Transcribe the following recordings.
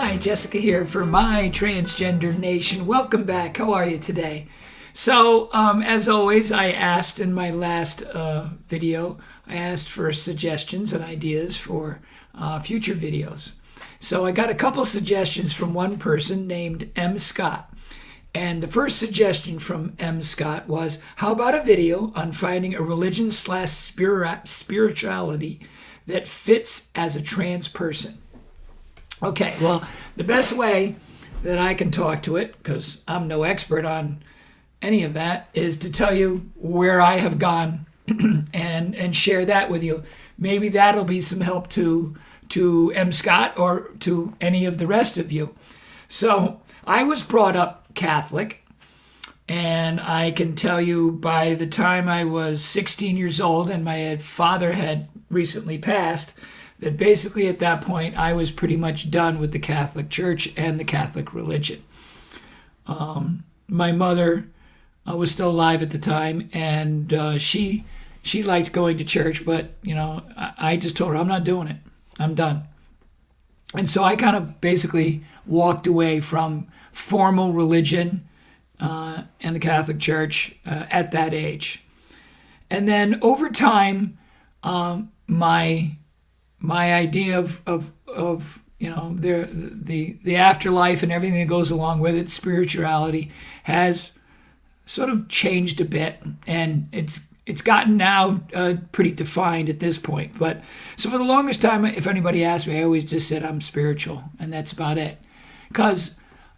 Hi, Jessica here for MyTransgenderNation. Welcome back. How are you today? So, as always, I asked in my last video, I asked for suggestions and ideas for future videos. So I got a couple suggestions from one person named M. Scott. And the first suggestion from M. Scott was, how about a video on finding a religion/spirituality that fits as a trans person? Okay, well, the best way that I can talk to it, because I'm no expert on any of that, is to tell you where I have gone and share that with you. Maybe that'll be some help to M. Scott or to any of the rest of you. So I was brought up Catholic, and I can tell you by the time I was 16 years old and my father had recently passed, that basically at that point I was pretty much done with the Catholic Church and the Catholic religion. My mother was still alive at the time, and she liked going to church, but I just told her, I'm not doing it. I'm done. And so I kind of basically walked away from formal religion and the Catholic Church at that age. And then over time, my idea of the afterlife and everything that goes along with it, spirituality, has sort of changed a bit, and it's gotten now pretty defined at this point. But so for the longest time, if anybody asked me, I always just said I'm spiritual, and that's about it. Because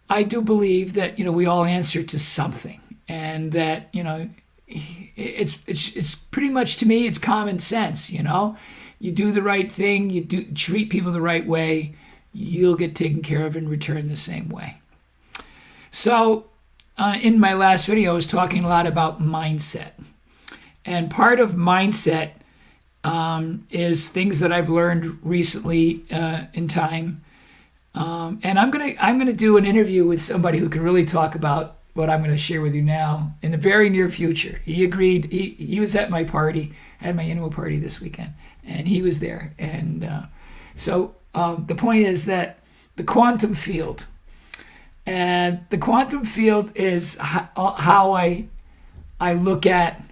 I do believe that we all answer to something, and that it's pretty much, to me, it's common sense. You do the right thing, you treat people the right way, you'll get taken care of in return the same way. So in my last video, I was talking a lot about mindset. And part of mindset is things that I've learned recently in time. And I'm gonna do an interview with somebody who can really talk about what I'm going to share with you now in the very near future. He agreed. He was at my party, at my annual party this weekend, and he was there. And so the point is that the quantum field, and the quantum field is how I look at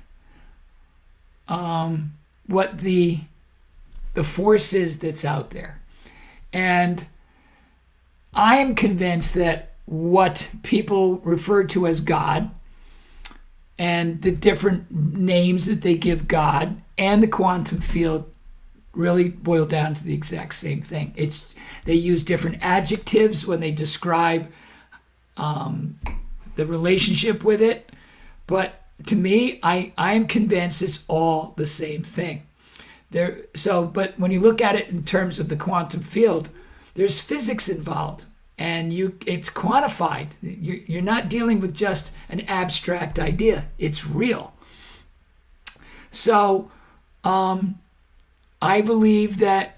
what the force is that's out there. And I am convinced that what people refer to as God, and the different names that they give God, and the quantum field really boil down to the exact same thing. They use different adjectives when they describe the relationship with it, but to me, I am convinced it's all the same thing. But when you look at it in terms of the quantum field, there's physics involved, and it's quantified. You're not dealing with just an abstract idea. It's real. So I believe that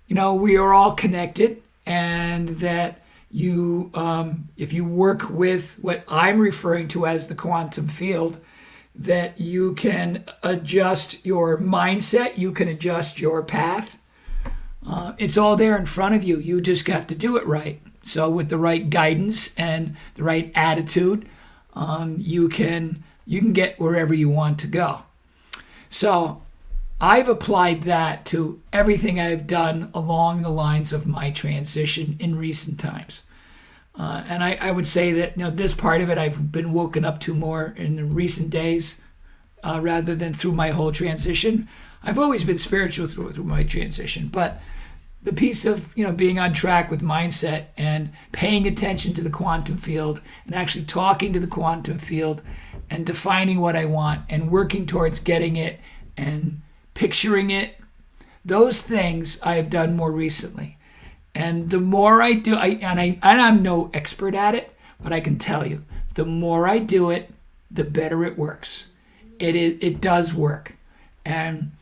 we are all connected, and that if you work with what I'm referring to as the quantum field, that you can adjust your mindset, you can adjust your path. It's all there in front of you. You just have to do it right. So with the right guidance and the right attitude, you can get wherever you want to go. So I've applied that to everything I've done along the lines of my transition in recent times. And I would say that this part of it I've been woken up to more in the recent days rather than through my whole transition. I've always been spiritual through my transition, but the piece of being on track with mindset and paying attention to the quantum field and actually talking to the quantum field and defining what I want and working towards getting it and picturing it, those things I have done more recently. And the more I do, I'm no expert at it, but I can tell you, the more I do it, the better it works. It does work. And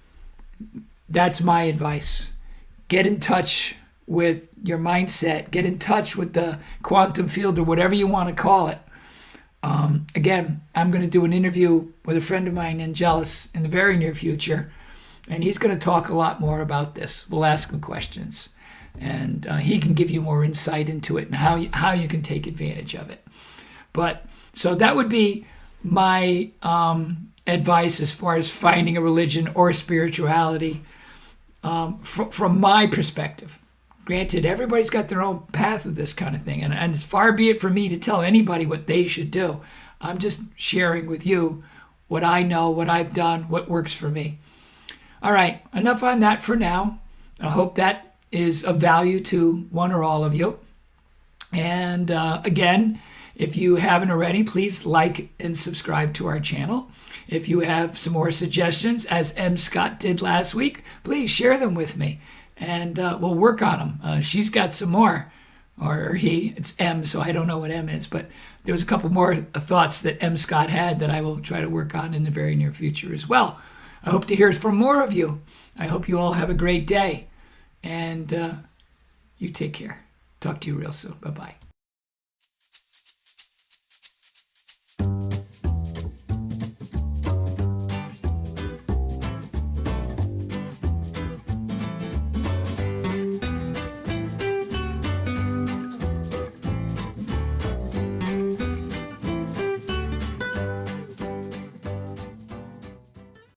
that's my advice. Get in touch with your mindset. Get in touch with the quantum field, or whatever you want to call it. Again, I'm going to do an interview with a friend of mine, Angelus, in the very near future, and he's going to talk a lot more about this. We'll ask him questions. and he can give you more insight into it and how you can take advantage of it. But so that would be my advice as far as finding a religion or spirituality from my perspective. Granted, everybody's got their own path with this kind of thing, and as far be it from me to tell anybody what they should do. I'm just sharing with you what I know, what I've done, what works for me. All right, enough on that for now. I hope that is of value to one or all of you. And again, if you haven't already, please like and subscribe to our channel. If you have some more suggestions, as M. Scott did last week, please share them with me, and we'll work on them. She's got some more, or he, it's M, so I don't know what M is, but there was a couple more thoughts that M. Scott had that I will try to work on in the very near future as well. I hope to hear from more of you. I hope you all have a great day, and you take care. Talk to you real soon. Bye-bye.